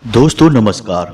दोस्तों नमस्कार।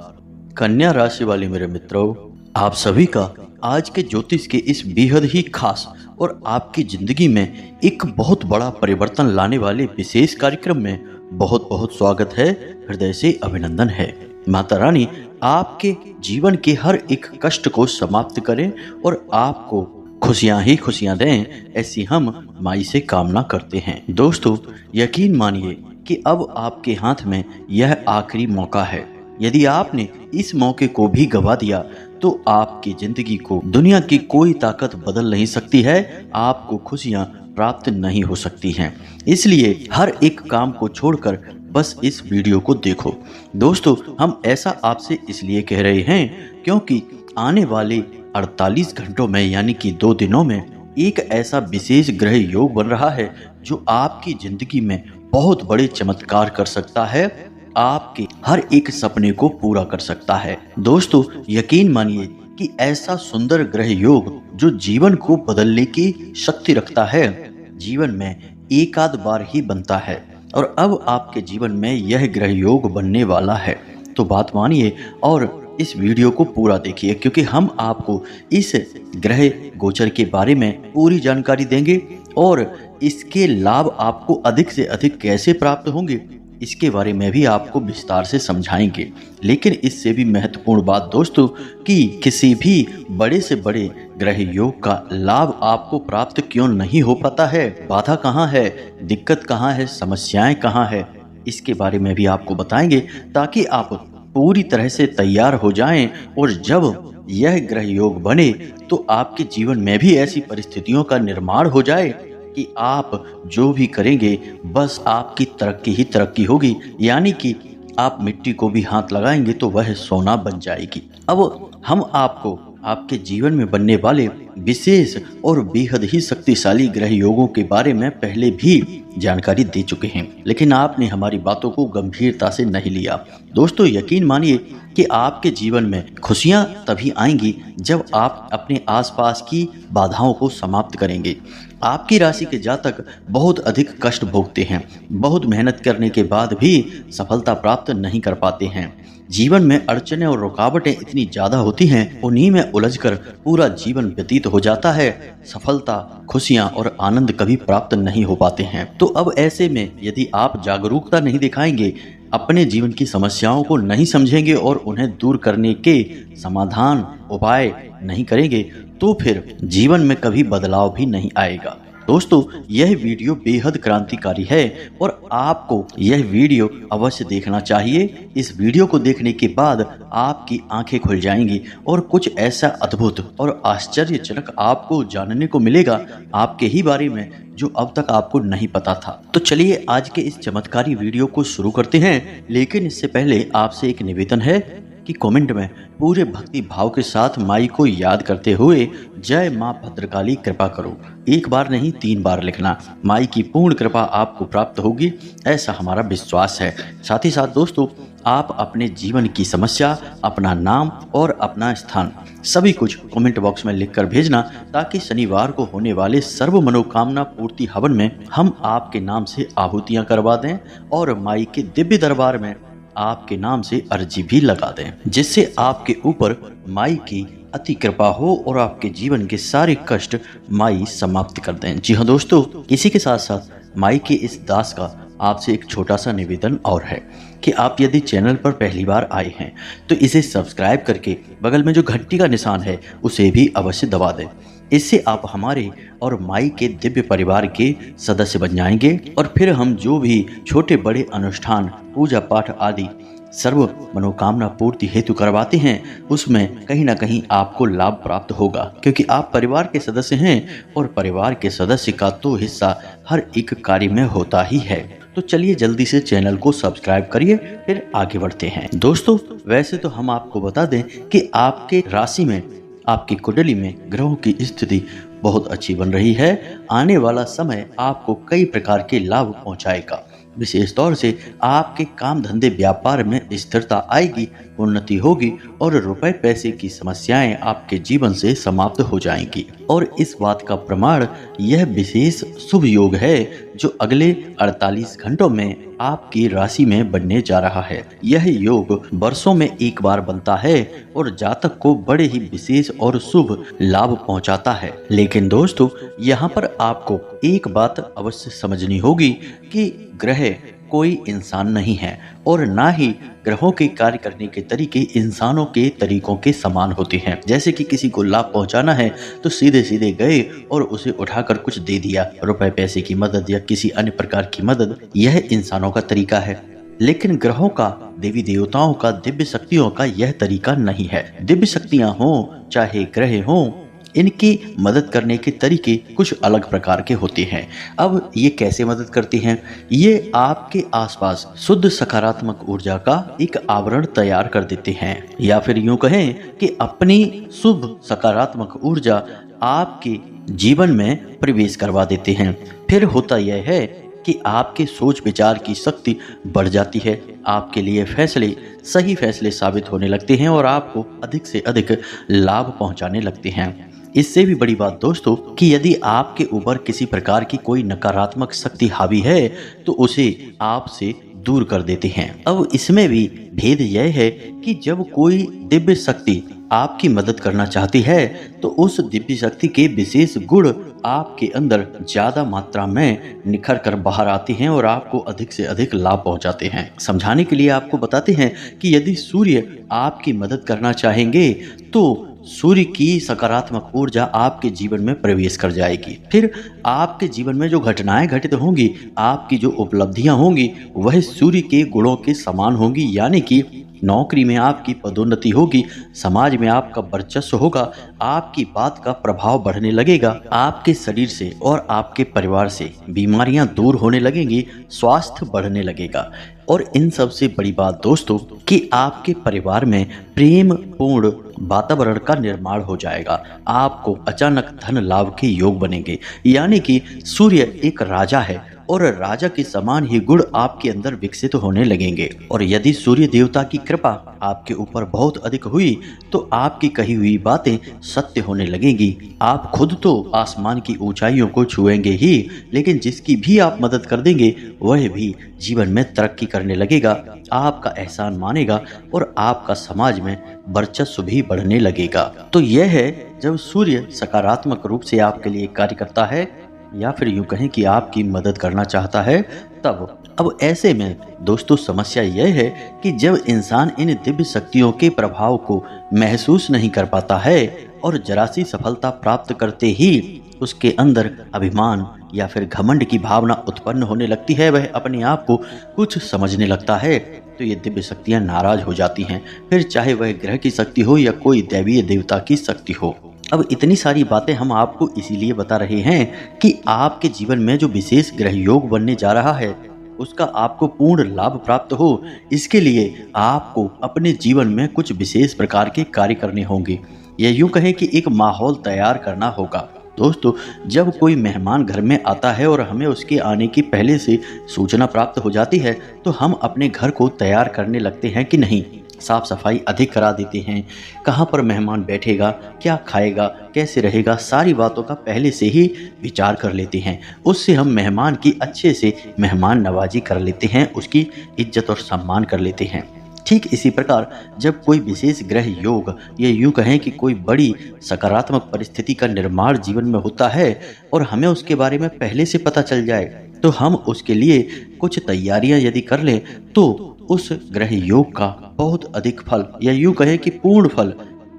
कन्या राशि वाले मेरे मित्रों, आप सभी का आज के ज्योतिष के इस बेहद ही खास और आपकी जिंदगी में एक बहुत बड़ा परिवर्तन लाने वाले विशेष कार्यक्रम में बहुत बहुत स्वागत है। हृदय से अभिनंदन है। माता रानी आपके जीवन के हर एक कष्ट को समाप्त करें और आपको खुशियां ही खुशियां दें, ऐसी हम माई से कामना करते हैं। दोस्तों यकीन मानिए कि अब आपके हाथ में यह आखिरी मौका है। यदि आपने इस मौके को भी गवा दिया तो आपकी जिंदगी को दुनिया की कोई ताकत बदल नहीं सकती है। आपको खुशियां प्राप्त नहीं हो सकती हैं। इसलिए हर एक काम को छोड़कर बस इस वीडियो को देखो। दोस्तों हम ऐसा आपसे इसलिए कह रहे हैं क्योंकि आने वाले 48 घंटों में यानी कि 2 दिनों में एक ऐसा विशेष ग्रह योग बन रहा है जो आपकी जिंदगी में बहुत बड़े चमत्कार कर सकता है, आपके हर एक सपने को पूरा कर सकता है। दोस्तों यकीन मानिए कि ऐसा सुंदर ग्रह योग जो जीवन को बदलने की शक्ति रखता है, जीवन में एक आध बार ही बनता है और अब आपके जीवन में यह ग्रह योग बनने वाला है। तो बात मानिए और इस वीडियो को पूरा देखिए क्योंकि हम आपको इस ग्रह गोचर के बारे में पूरी जानकारी देंगे और इसके लाभ आपको अधिक से अधिक कैसे प्राप्त होंगे इसके बारे में भी आपको विस्तार से समझाएंगे। लेकिन इससे भी महत्वपूर्ण बात दोस्तों कि किसी भी बड़े से बड़े ग्रह योग का लाभ आपको प्राप्त क्यों नहीं हो पाता है, बाधा कहाँ है, दिक्कत कहाँ है, समस्याएं कहाँ है, इसके बारे में भी आपको बताएंगे ताकि आप पूरी तरह से तैयार हो जाएं और जब यह ग्रह योग बने तो आपके जीवन में भी ऐसी परिस्थितियों का निर्माण हो जाए कि आप जो भी करेंगे बस आपकी तरक्की ही तरक्की होगी, यानी कि आप मिट्टी को भी हाथ लगाएंगे तो वह सोना बन जाएगी। अब हम आपको आपके जीवन में बनने वाले विशेष और बेहद ही शक्तिशाली ग्रह योगों के बारे में पहले भी जानकारी दे चुके हैं, लेकिन आपने हमारी बातों को गंभीरता से नहीं लिया। दोस्तों यकीन मानिए कि आपके जीवन में खुशियां तभी आएंगी जब आप अपने आसपास की बाधाओं को समाप्त करेंगे। आपकी राशि के जातक बहुत अधिक कष्ट भोगते हैं, बहुत मेहनत करने के बाद भी सफलता प्राप्त नहीं कर पाते हैं। जीवन में अड़चनें और रुकावटें इतनी ज्यादा होती हैं, उन्हीं में उलझकर पूरा जीवन व्यतीत हो जाता है। सफलता, खुशियां और आनंद कभी प्राप्त नहीं हो पाते हैं। तो अब ऐसे में यदि आप जागरूकता नहीं दिखाएंगे, अपने जीवन की समस्याओं को नहीं समझेंगे और उन्हें दूर करने के समाधान उपाय नहीं करेंगे तो फिर जीवन में कभी बदलाव भी नहीं आएगा। दोस्तों यह वीडियो बेहद क्रांतिकारी है और आपको यह वीडियो अवश्य देखना चाहिए। इस वीडियो को देखने के बाद आपकी आंखें खुल जाएंगी और कुछ ऐसा अद्भुत और आश्चर्यजनक आपको जानने को मिलेगा आपके ही बारे में जो अब तक आपको नहीं पता था। तो चलिए आज के इस चमत्कारी वीडियो को शुरू करते हैं, लेकिन इससे पहले आपसे एक निवेदन है कि कमेंट में पूरे भक्ति भाव के साथ माई को याद करते हुए जय मां भद्रकाली कृपा करो एक बार नहीं 3 बार लिखना। माई की पूर्ण कृपा आपको प्राप्त होगी, ऐसा हमारा विश्वास है। साथ ही साथ दोस्तों आप अपने जीवन की समस्या, अपना नाम और अपना स्थान सभी कुछ कमेंट बॉक्स में लिखकर भेजना ताकि शनिवार को होने वाले सर्व मनोकामना पूर्ति हवन में हम आपके नाम से आहुतियां करवा दें और माई के दिव्य दरबार में आपके नाम से अर्जी भी लगा दें, जिससे आपके ऊपर माई की अति कृपा हो और आपके जीवन के सारे कष्ट माई समाप्त कर दें। जी हाँ दोस्तों, इसी के साथ साथ माई के इस दास का आपसे एक छोटा सा निवेदन और है कि आप यदि चैनल पर पहली बार आए हैं तो इसे सब्सक्राइब करके बगल में जो घंटी का निशान है उसे भी अवश्य दबा दें। इससे आप हमारे और माई के दिव्य परिवार के सदस्य बन जाएंगे और फिर हम जो भी छोटे बड़े अनुष्ठान, पूजा पाठ आदि सर्व मनोकामना पूर्ति हेतु करवाते हैं उसमें कहीं ना कहीं आपको लाभ प्राप्त होगा, क्योंकि आप परिवार के सदस्य हैं और परिवार के सदस्य का तो हिस्सा हर एक कार्य में होता ही है। तो चलिए जल्दी से चैनल को सब्सक्राइब करिए, फिर आगे बढ़ते हैं। दोस्तों वैसे तो हम आपको बता दें कि आपके राशि में, आपकी कुंडली में ग्रहों की स्थिति बहुत अच्छी बन रही है। आने वाला समय आपको कई प्रकार के लाभ पहुंचाएगा। विशेष तौर से आपके काम धंधे व्यापार में स्थिरता आएगी, उन्नति होगी और रुपए पैसे की समस्याएं आपके जीवन से समाप्त हो जाएंगी। और इस बात का प्रमाण यह विशेष शुभ योग है जो अगले 48 घंटों में आपकी राशि में बनने जा रहा है। यह योग वर्षों में एक बार बनता है और जातक को बड़े ही विशेष और शुभ लाभ पहुंचाता है। लेकिन दोस्तों, यहाँ पर आपको एक बात अवश्य समझनी होगी कि ग्रह कोई इंसान नहीं है और ना ही ग्रहों के कार्य करने के तरीके इंसानों के तरीकों के समान होते हैं। जैसे कि किसी को लाभ पहुंचाना है तो सीधे सीधे गए और उसे उठाकर कुछ दे दिया, रुपए पैसे की मदद या किसी अन्य प्रकार की मदद, यह इंसानों का तरीका है। लेकिन ग्रहों का, देवी देवताओं का, दिव्य शक्तियों का यह तरीका नहीं है। दिव्य शक्तियां हों चाहे ग्रह हों, इनकी मदद करने के तरीके कुछ अलग प्रकार के होते हैं। अब ये कैसे मदद करती हैं? ये आपके आसपास शुद्ध सकारात्मक ऊर्जा का एक आवरण तैयार कर देते हैं, या फिर यूं कहें कि अपनी शुभ सकारात्मक ऊर्जा आपके जीवन में प्रवेश करवा देते हैं। फिर होता यह है कि आपके सोच विचार की शक्ति बढ़ जाती है। आपके लिए फैसले सही फैसले साबित होने लगते हैं और आपको अधिक से अधिक लाभ पहुंचाने लगते हैं। इससे भी बड़ी बात दोस्तों कि यदि आपके ऊपर किसी प्रकार की कोई नकारात्मक शक्ति हावी है तो उसे आपसे दूर कर देते हैं। अब इसमें भी भेद यह है कि जब कोई दिव्य शक्ति आपकी मदद करना चाहती है तो उस दिव्य शक्ति के विशेष गुण आपके अंदर ज्यादा मात्रा में निखर कर बाहर आते हैं और आपको अधिक से अधिक लाभ पहुंचाते हैं। समझाने के लिए आपको बताते हैं कि यदि सूर्य आपकी मदद करना चाहेंगे तो सूर्य की सकारात्मक ऊर्जा आपके जीवन में प्रवेश कर जाएगी। फिर आपके जीवन में जो घटनाएं घटित होंगी, आपकी जो उपलब्धियां होंगी, वह सूर्य के गुणों के समान होंगी। यानी कि नौकरी में आपकी पदोन्नति होगी, समाज में आपका वर्चस्व होगा, आपकी बात का प्रभाव बढ़ने लगेगा, आपके शरीर से और आपके परिवार से बीमारियां दूर होने लगेंगी, स्वास्थ्य बढ़ने लगेगा। और इन सब से बड़ी बात दोस्तों कि आपके परिवार में प्रेम पूर्ण वातावरण का निर्माण हो जाएगा। आपको अचानक धन लाभ के योग बनेंगे। यानी कि सूर्य एक राजा है और राजा के समान ही गुण आपके अंदर विकसित होने लगेंगे। और यदि सूर्य देवता की कृपा आपके ऊपर बहुत अधिक हुई तो आपकी कही हुई बातें सत्य होने लगेंगी। आप खुद तो आसमान की ऊंचाइयों को छुएंगे ही, लेकिन जिसकी भी आप मदद कर देंगे वह भी जीवन में तरक्की करने लगेगा, आपका एहसान मानेगा और आपका समाज में वर्चस्व भी बढ़ने लगेगा। तो यह है जब सूर्य सकारात्मक रूप से आपके लिए कार्य करता है, या फिर यूं कहें कि आपकी मदद करना चाहता है तब। अब ऐसे में दोस्तों समस्या यह है कि जब इंसान इन दिव्य शक्तियों के प्रभाव को महसूस नहीं कर पाता है और जरा सी सफलता प्राप्त करते ही उसके अंदर अभिमान या फिर घमंड की भावना उत्पन्न होने लगती है, वह अपने आप को कुछ समझने लगता है, तो ये दिव्य शक्तियां नाराज हो जाती हैं। फिर चाहे वह ग्रह की शक्ति हो या कोई दैवीय देवता की शक्ति हो। अब इतनी सारी बातें हम आपको इसीलिए बता रहे हैं कि आपके जीवन में जो विशेष ग्रह योग बनने जा रहा है उसका आपको पूर्ण लाभ प्राप्त हो। इसके लिए आपको अपने जीवन में कुछ विशेष प्रकार के कार्य करने होंगे, या यूं कहें कि एक माहौल तैयार करना होगा। दोस्तों, जब कोई मेहमान घर में आता है और हमें उसके आने की पहले से सूचना प्राप्त हो जाती है तो हम अपने घर को तैयार करने लगते हैं कि नहीं, साफ सफाई अधिक करा देते हैं, कहाँ पर मेहमान बैठेगा, क्या खाएगा, कैसे रहेगा, सारी बातों का पहले से ही विचार कर लेते हैं। उससे हम मेहमान की अच्छे से मेहमान नवाजी कर लेते हैं, उसकी इज्जत और सम्मान कर लेते हैं। ठीक इसी प्रकार जब कोई विशेष ग्रह योग या यूं कहें कि कोई बड़ी सकारात्मक परिस्थिति का निर्माण जीवन में होता है और हमें उसके बारे में पहले से पता चल जाए तो हम उसके लिए कुछ तैयारियां यदि कर लें तो उस ग्रह योग का बहुत अधिक फल या यूं कहें कि पूर्ण फल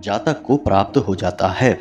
जातक को प्राप्त हो जाता है।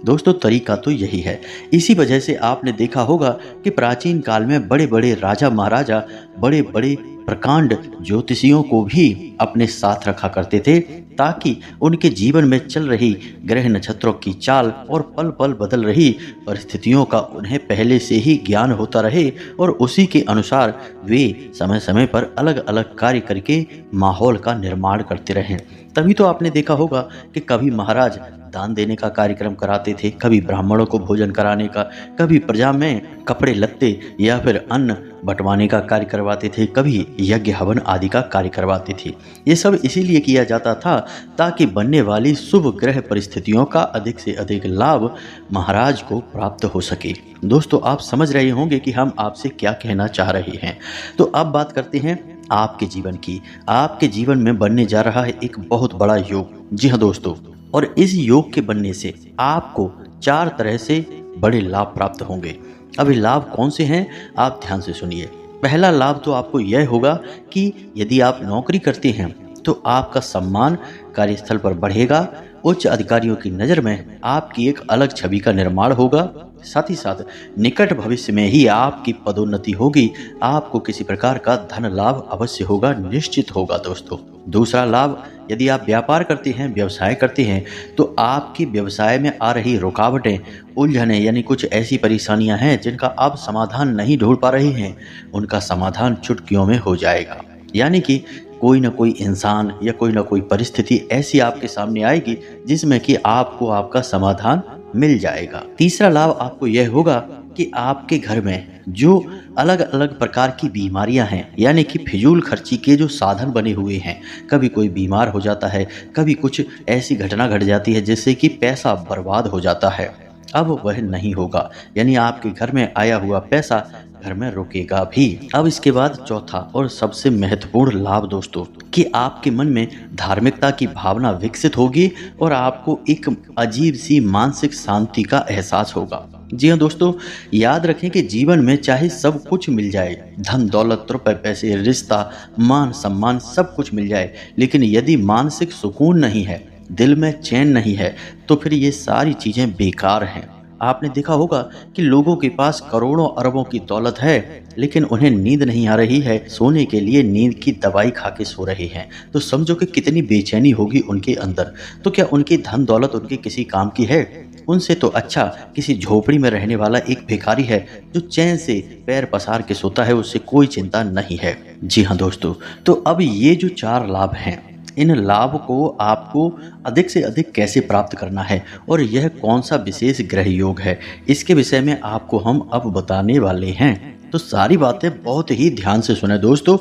दोस्तों, तरीका तो यही है। इसी वजह से आपने देखा होगा कि प्राचीन काल में बड़े बड़े राजा महाराजा बड़े बड़े प्रकांड ज्योतिषियों को भी अपने साथ रखा करते थे ताकि उनके जीवन में चल रही ग्रह नक्षत्रों की चाल और पल पल बदल रही परिस्थितियों का उन्हें पहले से ही ज्ञान होता रहे और उसी के अनुसार वे समय समय पर अलग अलग कार्य करके माहौल का निर्माण करते रहें। तभी तो आपने देखा होगा कि कभी महाराज दान देने का कार्यक्रम कराते थे, कभी ब्राह्मणों को भोजन कराने का, कभी प्रजा में कपड़े लत्ते या फिर अन्न बंटवाने का कार्य करवाते थे, कभी यज्ञ हवन आदि का कार्य करवाते थे। ये सब इसीलिए किया जाता था ताकि बनने वाली शुभ ग्रह परिस्थितियों का अधिक से अधिक लाभ महाराज को प्राप्त हो सके। दोस्तों, आप समझ रहे होंगे कि हम आपसे क्या कहना चाह रहे हैं। तो अब बात करते हैं आपके जीवन की। आपके जीवन में बनने जा रहा है एक बहुत बड़ा योग। जी हाँ दोस्तों, और इस योग के बनने से आपको 4 तरह से बड़े लाभ प्राप्त होंगे। अब ये लाभ कौन से हैं, आप ध्यान से सुनिए। पहला लाभ तो आपको यह होगा कि यदि आप नौकरी करते हैं तो आपका सम्मान कार्यस्थल पर बढ़ेगा। उच्च अधिकारियों की नज़र में आपकी एक अलग छवि का निर्माण होगा। साथ ही साथ निकट भविष्य में ही आपकी पदोन्नति होगी। आपको किसी प्रकार का धन लाभ अवश्य होगा, निश्चित होगा दोस्तों। दूसरा लाभ, यदि आप व्यापार करते हैं, व्यवसाय करते हैं, तो आपकी व्यवसाय में आ रही रुकावटें, उलझनें, यानी कुछ ऐसी परेशानियां हैं जिनका आप समाधान नहीं ढूंढ पा रहे हैं, उनका समाधान चुटकियों में हो जाएगा। यानी कि कोई ना कोई इंसान या कोई ना कोई परिस्थिति ऐसी आपके सामने आएगी जिसमें कि आपको आपका समाधान मिल जाएगा। तीसरा लाभ आपको यह होगा कि आपके घर में जो अलग अलग प्रकार की बीमारियां हैं, यानी कि फिजूल खर्ची के जो साधन बने हुए हैं, कभी कोई बीमार हो जाता है, कभी कुछ ऐसी घटना घट जाती है जिससे कि पैसा बर्बाद हो जाता है, अब वह नहीं होगा। यानी आपके घर में आया हुआ पैसा घर में रुकेगा भी। अब इसके बाद चौथा और सबसे महत्वपूर्ण लाभ दोस्तों, कि आपके मन में धार्मिकता की भावना विकसित होगी और आपको एक अजीब सी मानसिक शांति का एहसास होगा। जी हाँ दोस्तों, याद रखें कि जीवन में चाहे सब कुछ मिल जाए, धन दौलत, रुपए पैसे, रिश्ता, मान सम्मान, सब कुछ मिल जाए, लेकिन यदि मानसिक सुकून नहीं है, दिल में चैन नहीं है, तो फिर ये सारी चीजें बेकार हैं। आपने देखा होगा कि लोगों के पास करोड़ों अरबों की दौलत है, लेकिन उन्हें नींद नहीं आ रही है, सोने के लिए नींद की दवाई खा के सो रहे हैं। तो समझो कि कितनी बेचैनी होगी उनके अंदर। तो क्या उनकी धन दौलत उनके किसी काम की है? उनसे तो अच्छा किसी झोपड़ी में रहने वाला एक भिखारी है जो चैन से पैर पसार के सोता है, उससे कोई चिंता नहीं है। जी हाँ दोस्तों, तो अब ये जो 4 लाभ हैं, इन लाभ को आपको अधिक से अधिक कैसे प्राप्त करना है और यह कौन सा विशेष ग्रह योग है, इसके विषय में आपको हम अब बताने वाले हैं। तो सारी बातें बहुत ही ध्यान से सुने दोस्तों,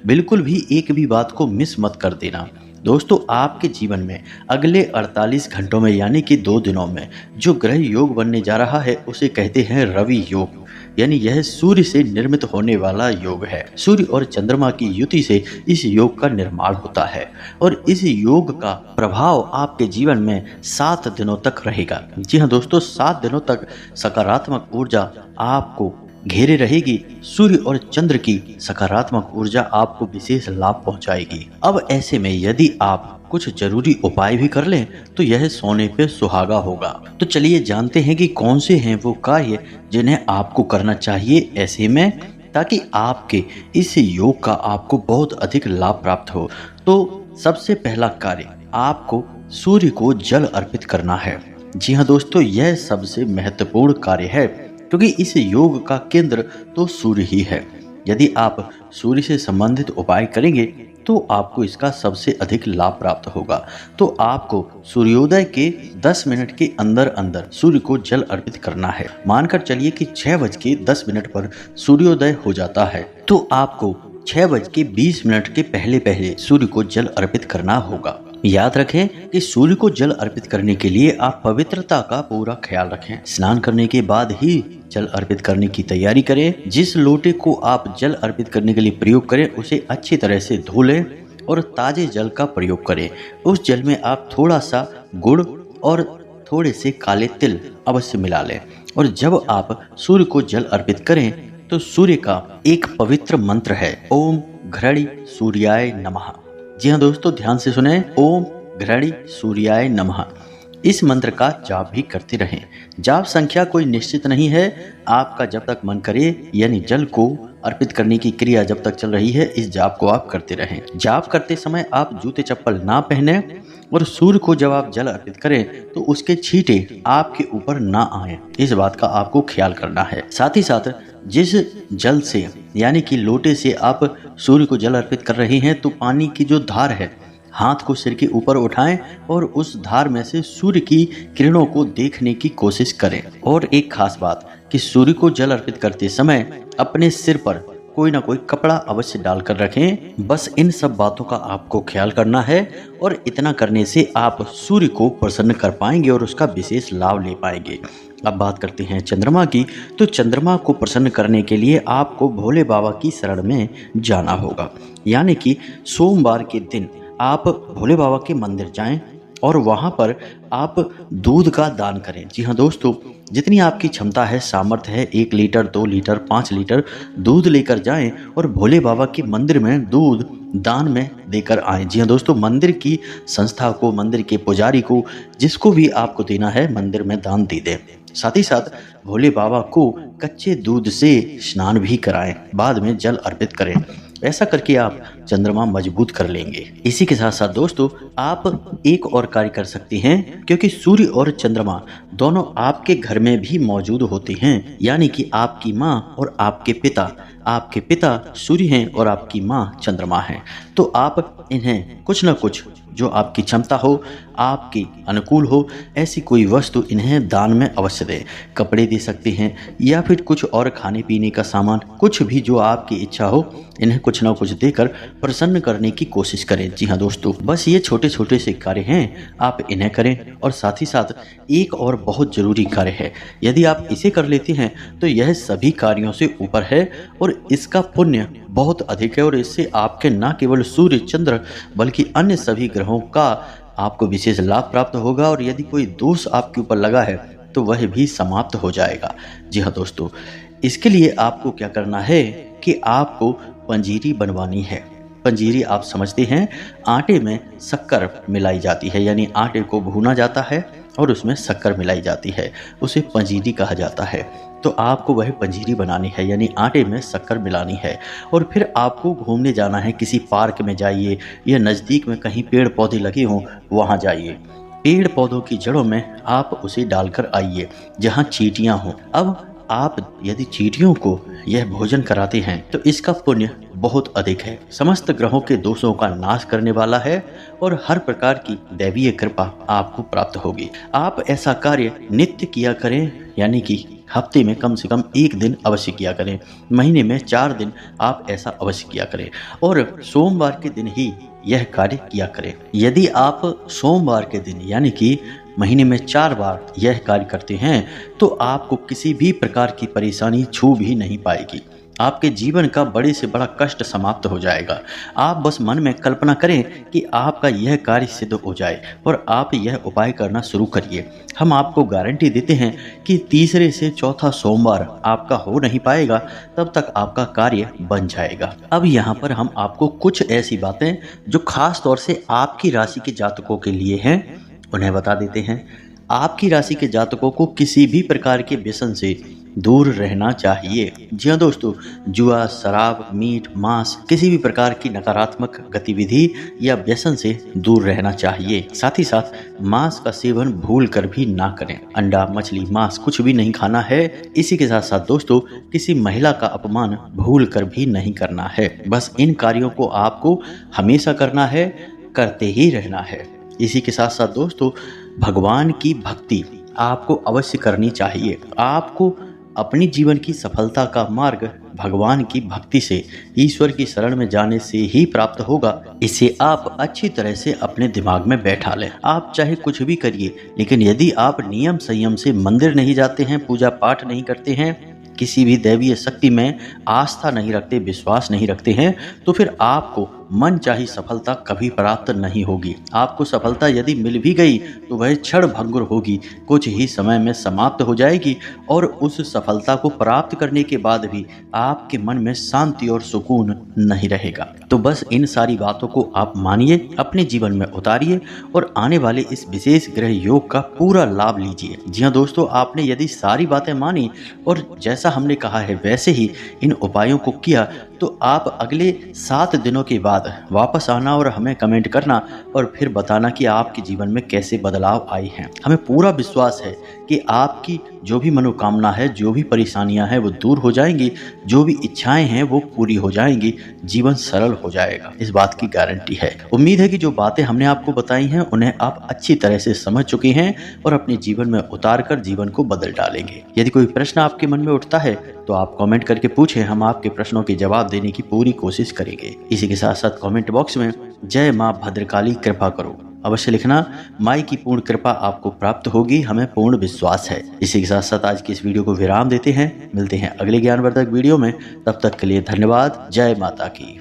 बिल्कुल भी एक भी बात को मिस मत कर देना। दोस्तों, आपके जीवन में अगले 48 घंटों में, यानी कि 2 दिनों में, जो ग्रह योग बनने जा रहा है उसे कहते हैं रवि योग। यानी यह सूर्य से निर्मित होने वाला योग है। सूर्य और चंद्रमा की युति से इस योग का निर्माण होता है और इस योग का प्रभाव आपके जीवन में 7 दिनों तक रहेगा। जी हाँ दोस्तों, 7 दिनों तक सकारात्मक ऊर्जा आपको घेरे रहेगी। सूर्य और चंद्र की सकारात्मक ऊर्जा आपको विशेष लाभ पहुंचाएगी। अब ऐसे में यदि आप कुछ जरूरी उपाय भी कर लें तो यह सोने पे सुहागा होगा। तो चलिए जानते हैं कि कौन से हैं वो कार्य जिन्हें आपको करना चाहिए ऐसे में, ताकि आपके इस योग का आपको बहुत अधिक लाभ प्राप्त हो। तो सबसे पहला कार्य, आपको सूर्य को जल अर्पित करना है। जी हाँ दोस्तों, यह सबसे महत्वपूर्ण कार्य है क्योंकि इस योग का केंद्र तो सूर्य ही है। यदि आप सूर्य से संबंधित उपाय करेंगे तो आपको इसका सबसे अधिक लाभ प्राप्त होगा। तो आपको सूर्योदय के 10 मिनट के अंदर अंदर सूर्य को जल अर्पित करना है। मानकर चलिए कि 6:10 पर सूर्योदय हो जाता है, तो आपको 6:20 के पहले पहले सूर्य को जल अर्पित करना होगा। याद रखें कि सूर्य को जल अर्पित करने के लिए आप पवित्रता का पूरा ख्याल रखें। स्नान करने के बाद ही जल अर्पित करने की तैयारी करें। जिस लोटे को आप जल अर्पित करने के लिए प्रयोग करें उसे अच्छी तरह से धो लें और ताजे जल का प्रयोग करें। उस जल में आप थोड़ा सा गुड़ और थोड़े से काले तिल अवश्य मिला लें और जब आप सूर्य को जल अर्पित करें तो सूर्य का एक पवित्र मंत्र है, ओम घृणी सूर्याय नमः। जी हाँ दोस्तों, ध्यान से सुने, ओम घृणी सूर्याय नमः। इस मंत्र का जाप भी करते रहें। जाप संख्या कोई निश्चित नहीं है, आपका जब तक मन करे, यानी जल को अर्पित करने की क्रिया जब तक चल रही है इस जाप को आप करते रहें। जाप करते समय आप जूते चप्पल ना पहने और सूर्य को जब आप जल अर्पित करें तो उसके छींटे आपके ऊपर ना आए, इस बात का आपको ख्याल करना है। साथ ही साथ जिस जल से, यानी कि लोटे से आप सूर्य को जल अर्पित कर रहे हैं, तो पानी की जो धार है हाथ को सिर के ऊपर उठाएं और उस धार में से सूर्य की किरणों को देखने की कोशिश करें। और एक खास बात कि सूर्य को जल अर्पित करते समय अपने सिर पर कोई ना कोई कपड़ा अवश्य डालकर रखें। बस इन सब बातों का आपको ख्याल करना है और इतना करने से आप सूर्य को प्रसन्न कर पाएंगे और उसका विशेष लाभ ले पाएंगे। अब बात करते हैं चंद्रमा की। तो चंद्रमा को प्रसन्न करने के लिए आपको भोले बाबा की शरण में जाना होगा, यानी कि सोमवार के दिन आप भोले बाबा के मंदिर जाएं और वहाँ पर आप दूध का दान करें। जी हाँ दोस्तों, जितनी आपकी क्षमता है, सामर्थ्य है, 1 लीटर 2 लीटर 5 लीटर दूध लेकर जाएं और भोले बाबा के मंदिर में दूध दान में देकर आएं। जी हाँ दोस्तों, मंदिर की संस्था को, मंदिर के पुजारी को, जिसको भी आपको देना है मंदिर में दान दे दें। साथ ही साथ भोले बाबा को कच्चे दूध से स्नान भी कराएं, बाद में जल अर्पित करें। ऐसा करके आप चंद्रमा मजबूत कर लेंगे। इसी के साथ साथ दोस्तों, आप एक और कार्य कर सकते हैं, क्योंकि सूर्य और चंद्रमा दोनों आपके घर में भी मौजूद होते हैं, यानी कि आपकी माँ और आपके पिता सूर्य हैं और आपकी माँ चंद्रमा हैं। तो आप इन्हें कुछ न कुछ, जो आपकी क्षमता हो, आपके अनुकूल हो, ऐसी कोई वस्तु इन्हें दान में अवश्य दें। कपड़े दे सकते हैं या फिर कुछ और खाने पीने का सामान, कुछ भी जो आपकी इच्छा हो, इन्हें कुछ ना कुछ देकर प्रसन्न करने की कोशिश करें। जी हाँ दोस्तों, बस ये छोटे छोटे से कार्य हैं, आप इन्हें करें। और साथ ही साथ एक और बहुत ज़रूरी कार्य है, यदि आप इसे कर लेते हैं तो यह सभी कार्यों से ऊपर है और इसका पुण्य बहुत अधिक है और इससे आपके न केवल सूर्य चंद्र बल्कि अन्य सभी ग्रहों का आपको विशेष लाभ प्राप्त होगा और यदि कोई दोष आपके ऊपर लगा है तो वह भी समाप्त हो जाएगा। जी हाँ दोस्तों, इसके लिए आपको क्या करना है कि आपको पंजीरी बनवानी है। पंजीरी आप समझते हैं, आटे में शक्कर मिलाई जाती है, यानी आटे को भूना जाता है और उसमें शक्कर मिलाई जाती है, उसे पंजीरी कहा जाता है। तो आपको वह पंजीरी बनानी है, यानी आटे में शक्कर मिलानी है। और फिर आपको घूमने जाना है, किसी पार्क में जाइए या नज़दीक में कहीं पेड़ पौधे लगे हों वहाँ जाइए। पेड़ पौधों की जड़ों में आप उसे डालकर आइए जहाँ चींटियाँ हों। अब आप यदि चींटियों को यह भोजन कराते हैं तो इसका पुण्य बहुत अधिक है, समस्त ग्रहों के दोषों का नाश करने वाला है और हर प्रकार की दैवीय कृपा आपको प्राप्त होगी। आप ऐसा कार्य नित्य किया करें, यानी कि हफ्ते में कम से कम 1 दिन अवश्य किया करें, महीने में 4 दिन आप ऐसा अवश्य किया करें और सोमवार के दिन ही यह कार्य किया करें। यदि आप सोमवार के दिन, यानी कि महीने में 4 बार यह कार्य करते हैं तो आपको किसी भी प्रकार की परेशानी छू भी नहीं पाएगी। आपके जीवन का बड़े से बड़ा कष्ट समाप्त हो जाएगा। आप बस मन में कल्पना करें कि आपका यह कार्य सिद्ध हो जाए और आप यह उपाय करना शुरू करिए। हम आपको गारंटी देते हैं कि तीसरे से चौथा सोमवार आपका हो नहीं पाएगा, तब तक आपका कार्य बन जाएगा। अब यहाँ पर हम आपको कुछ ऐसी बातें जो खास तौर से आपकी राशि के जातकों के लिए हैं उन्हें बता देते हैं। आपकी राशि के जातकों को किसी भी प्रकार के व्यसन से दूर रहना चाहिए। जी हाँ दोस्तों, जुआ, शराब, मीट, मांस, किसी भी प्रकार की नकारात्मक गतिविधि या व्यसन से दूर रहना चाहिए। साथ ही साथ मांस का सेवन भूल कर भी ना करें। अंडा, मछली, मांस कुछ भी नहीं खाना है। इसी के साथ साथ दोस्तों, किसी महिला का अपमान भूल कर भी नहीं करना है। बस इन कार्यों को आपको हमेशा करना है, करते ही रहना है। इसी के साथ साथ दोस्तों, भगवान की भक्ति आपको अवश्य करनी चाहिए। आपको अपनी जीवन की सफलता का मार्ग भगवान की भक्ति से, ईश्वर की शरण में जाने से ही प्राप्त होगा। इसे आप अच्छी तरह से अपने दिमाग में बैठा लें। आप चाहे कुछ भी करिए, लेकिन यदि आप नियम संयम से मंदिर नहीं जाते हैं, पूजा पाठ नहीं करते हैं, किसी भी दैवीय शक्ति में आस्था नहीं रखते, विश्वास नहीं रखते हैं, तो फिर आपको मन चाही सफलता कभी प्राप्त नहीं होगी। आपको सफलता यदि मिल भी गई तो वह क्षण भंगुर होगी, कुछ ही समय में समाप्त हो जाएगी और उस सफलता को प्राप्त करने के बाद भी आपके मन में शांति और सुकून नहीं रहेगा। तो बस इन सारी बातों को आप मानिए, अपने जीवन में उतारिए और आने वाले इस विशेष ग्रह योग का पूरा लाभ लीजिए। जी हाँ दोस्तों, आपने यदि सारी बातें मानी और जैसा हमने कहा है वैसे ही इन उपायों को किया तो आप अगले 7 दिनों के बाद वापस आना और हमें कमेंट करना और फिर बताना कि आपके जीवन में कैसे बदलाव आए हैं। हमें पूरा विश्वास है कि आपकी जो भी मनोकामना है, जो भी परेशानियां हैं वो दूर हो जाएंगी, जो भी इच्छाएं हैं वो पूरी हो जाएंगी, जीवन सरल हो जाएगा, इस बात की गारंटी है। उम्मीद है कि जो बातें हमने आपको बताई हैं उन्हें आप अच्छी तरह से समझ चुके हैं और अपने जीवन में उतार कर जीवन को बदल डालेंगे। यदि कोई प्रश्न आपके मन में उठता है तो आप कमेंट करके पूछें, हम आपके प्रश्नों के जवाब देने की पूरी कोशिश करेंगे। इसी के साथ साथ कमेंट बॉक्स में जय मां भद्रकाली कृपा करो अवश्य लिखना। माई की पूर्ण कृपा आपको प्राप्त होगी, हमें पूर्ण विश्वास है। इसी के साथ साथ आज की इस वीडियो को विराम देते हैं, मिलते हैं अगले ज्ञानवर्धक वीडियो में। तब तक के लिए धन्यवाद। जय माता की।